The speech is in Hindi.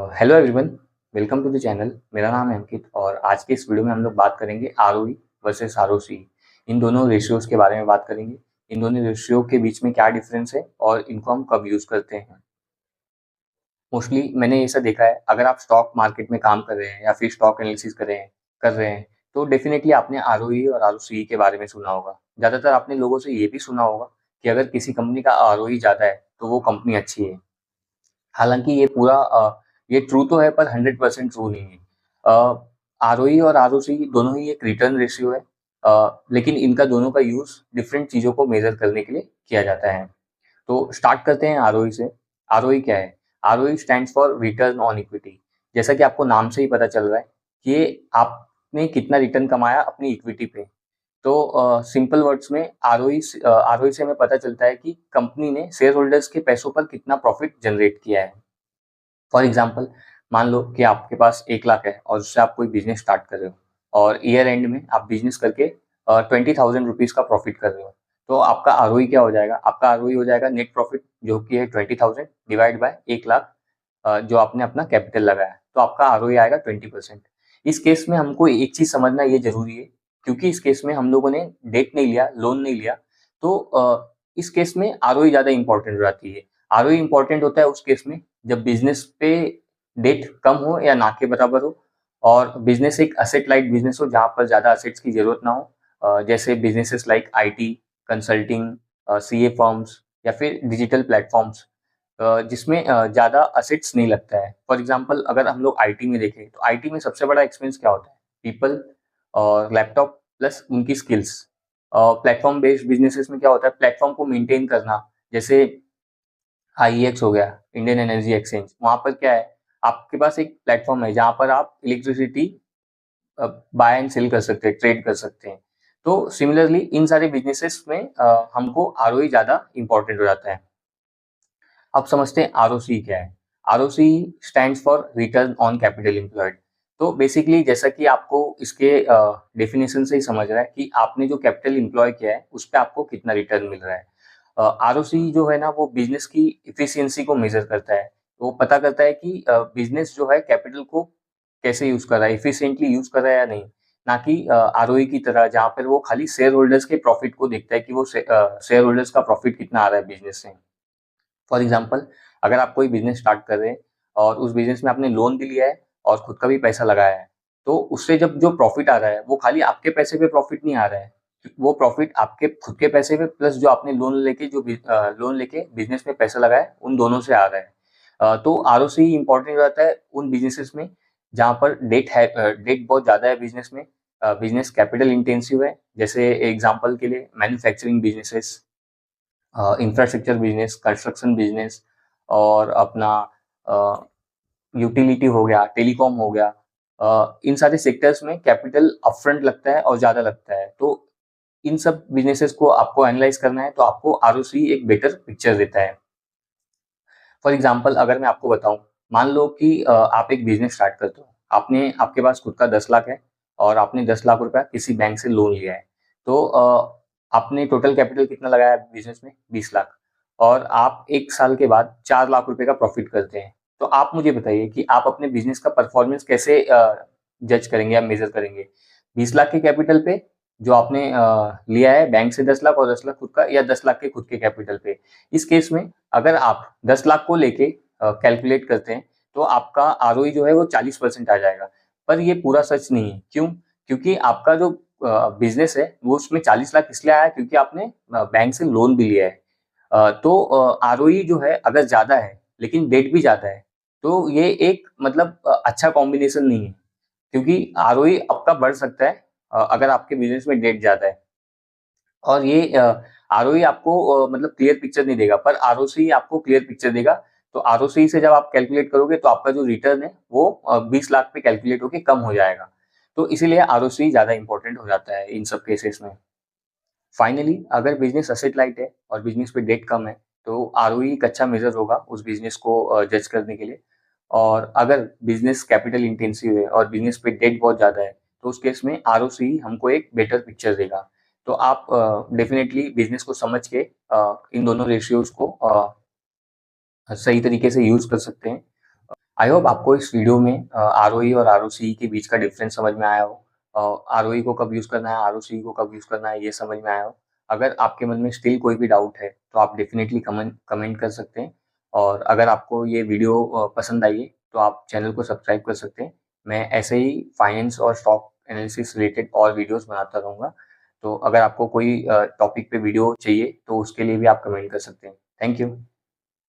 Hello everyone, welcome to the channel. मेरा नाम है अंकित और आज के इस वीडियो में हम लोग बात करेंगे आरओई वर्सेस आरओसी। इन दोनों रेशियोज के बारे में बात करेंगे। इन दोनों रेशियो के बीच में क्या डिफरेंस है और इनको हम कब यूज़ करते हैं। मोस्टली मैंने ऐसा देखा है, अगर आप स्टॉक मार्केट में काम कर रहे हैं या फिर स्टॉक एनालिसिस कर रहे हैं तो डेफिनेटली आपने आरओई और आरओसी के बारे में सुना होगा। ज़्यादातर आपने लोगों से ये भी सुना होगा कि अगर किसी कंपनी का आरओई ज़्यादा है तो वो कंपनी अच्छी है। हालाँकि ये पूरा ये ट्रू तो है पर 100% ट्रू नहीं है। आरओई और आरओसी दोनों ही एक रिटर्न रेशियो है, लेकिन इनका दोनों का यूज़ डिफरेंट चीज़ों को मेज़र करने के लिए किया जाता है। तो स्टार्ट करते हैं आरओई से। आरओई क्या है? ROE stands for return on equity. जैसा कि आपको नाम से ही पता चल रहा है कि आपने कितना रिटर्न कमाया अपनी इक्विटी पे। तो सिंपल वर्ड्स में आरओई से हमें पता चलता है कि कंपनी ने शेयर होल्डर्स के पैसों पर कितना प्रॉफिट जनरेट किया है। फॉर एग्जाम्पल, मान लो कि आपके पास 1 लाख है और उससे आप कोई बिजनेस स्टार्ट कर रहे हो और ईयर एंड में आप बिजनेस करके 20,000 रुपीज़ का प्रॉफिट कर रहे हो। तो आपका आरओई क्या हो जाएगा? आपका आरओई हो जाएगा नेट प्रॉफिट जो कि है 20,000 डिवाइड बाय 1 लाख, जो आपने अपना कैपिटल लगाया, तो आपका आरओई आएगा 20%। इस केस में हमको एक चीज समझना ये जरूरी है, क्योंकि इस केस में हम लोगों ने डेट नहीं लिया, लोन नहीं लिया, तो इस केस में आरओई ज्यादा इंपॉर्टेंट हो जाती है। आरओई इंपॉर्टेंट होता है उस केस में जब बिजनेस पे डेट कम हो या ना के बराबर हो और बिजनेस एक असेट लाइट बिजनेस हो जहाँ पर ज्यादा असेट्स की जरूरत ना हो, जैसे businesses like IT, consulting, CA firms या फिर डिजिटल प्लेटफॉर्म्स, जिसमें ज़्यादा असेट्स नहीं लगता है। फॉर एग्जांपल, अगर हम लोग आईटी में देखें तो आईटी में सबसे बड़ा एक्सपेंस क्या होता है? पीपल और लैपटॉप प्लस उनकी स्किल्स। प्लेटफॉर्म बेस्ड बिजनेसेस में क्या होता है? प्लेटफॉर्म को मेंटेन करना, जैसे आईईएक्स हो गया, इंडियन एनर्जी एक्सचेंज। वहाँ पर क्या है? आपके पास एक प्लेटफॉर्म है जहाँ पर आप इलेक्ट्रिसिटी बाय एंड सेल कर सकते हैं, ट्रेड कर सकते हैं। तो सिमिलरली इन सारे बिजनेसेस में हमको आरओई ज़्यादा इंपॉर्टेंट हो जाता है। अब समझते हैं आरओसी क्या है। ROC stands for return on capital employed. तो बेसिकली जैसा कि आपको इसके डेफिनेशन से ही समझ रहा है कि आपने जो कैपिटल एम्प्लॉय किया है उस पर आपको कितना रिटर्न मिल रहा है। आरओसी जो है ना, वो बिजनेस की इफिशियंसी को मेजर करता है। वो पता करता है कि बिजनेस जो है कैपिटल को कैसे यूज कर रहा है, इफिशियंटली यूज कर रहा है या नहीं। ना कि आरओई की तरह जहाँ पर वो खाली शेयर होल्डर्स के प्रॉफिट को देखता है कि वो शेयर होल्डर्स का प्रॉफिट कितना आ रहा है बिजनेस से। फॉर एग्जाम्पल, अगर आप कोई बिजनेस स्टार्ट कर रहे हैं और उस बिजनेस में आपने लोन भी लिया है और खुद का भी पैसा लगाया है, तो उससे जब जो प्रॉफिट आ रहा है वो खाली आपके पैसे पे प्रॉफिट नहीं आ रहा है। वो प्रॉफिट आपके खुद के पैसे पे प्लस जो आपने लोन लेके बिजनेस में पैसा लगाया है, उन दोनों से आ रहा है। तो आरओसी इंपॉर्टेंट हो जाता है उन बिजनेसेस में जहाँ पर डेट बहुत ज्यादा है बिजनेस में, बिजनेस कैपिटल इंटेंसिव है। जैसे एग्जाम्पल के लिए manufacturing businesses, infrastructure business, construction business और अपना यूटिलिटी हो गया, टेलीकॉम हो गया। इन सारे सेक्टर्स में कैपिटल अपफ्रंट लगता है और ज़्यादा लगता है। तो इन सब बिजनेसेस को आपको एनालाइज करना है तो आपको आरओसी एक बेटर पिक्चर देता है। फॉर एग्जाम्पल, अगर मैं आपको बताऊं, मान लो कि आप एक बिजनेस स्टार्ट करते हो, आपके पास खुद का 10 लाख है और आपने 10 लाख रुपया किसी बैंक से लोन लिया है। तो आपने टोटल कैपिटल कितना लगाया बिजनेस में? 20 लाख। और आप 1 साल के बाद 4 लाख रुपए का प्रॉफिट करते हैं। तो आप मुझे बताइए कि आप अपने बिजनेस का परफॉर्मेंस कैसे जज करेंगे या मेजर करेंगे? 20 लाख के कैपिटल पे जो आपने लिया है बैंक से 10 लाख, और 10 लाख खुद का, या 10 लाख के खुद के कैपिटल पे? इस केस में अगर आप 10 लाख को लेके कैलकुलेट करते हैं तो आपका आरओई जो है वो 40% आ जाएगा। पर ये पूरा सच नहीं है। क्यों? क्योंकि आपका जो बिजनेस है वो उसमें 40 लाख इसलिए आया क्योंकि आपने बैंक से लोन भी लिया है। तो आरओई जो है अगर ज्यादा है लेकिन डेट भी ज्यादा है, तो ये एक मतलब अच्छा कॉम्बिनेशन नहीं है। क्योंकि आरओई आपका बढ़ सकता है अगर आपके बिजनेस में डेट ज्यादा है, और ये आरओई आपको मतलब क्लियर पिक्चर नहीं देगा, पर आरओसी आपको क्लियर पिक्चर देगा। तो आरओसी से जब आप कैलकुलेट करोगे तो आपका जो रिटर्न है वो 20 लाख पे कैलकुलेट होके कम हो जाएगा। तो इसीलिए आरओसी ज्यादा इंपॉर्टेंट हो जाता है इन सब केसेस में। फाइनली, अगर बिजनेस असेट लाइट है और बिजनेस पे डेट कम है तो आरओई एक अच्छा मेजर होगा उस बिजनेस को जज करने के लिए। और अगर बिजनेस कैपिटल इंटेंसिव है और बिजनेस पे डेट बहुत ज्यादा है तो उस केस में आरओसी हमको एक बेटर पिक्चर देगा। तो आप डेफिनेटली बिजनेस को समझ के इन दोनों रेशियोज को सही तरीके से यूज कर सकते हैं। आई होप आपको इस वीडियो में आरओई और आरओसी के बीच का डिफरेंस समझ में आया हो। आरओई को कब यूज़ करना है, आरओसी को कब यूज़ करना है, ये समझ में आया हो। अगर आपके मन में स्टिल कोई भी डाउट है तो आप डेफिनेटली कमेंट कर सकते हैं। और अगर आपको ये वीडियो पसंद आई है तो आप चैनल को सब्सक्राइब कर सकते हैं। मैं ऐसे ही फाइनेंस और स्टॉक एनालिसिस रिलेटेड और वीडियोस बनाता रहूँगा। तो अगर आपको कोई टॉपिक पे वीडियो चाहिए तो उसके लिए भी आप कमेंट कर सकते हैं। Thank you.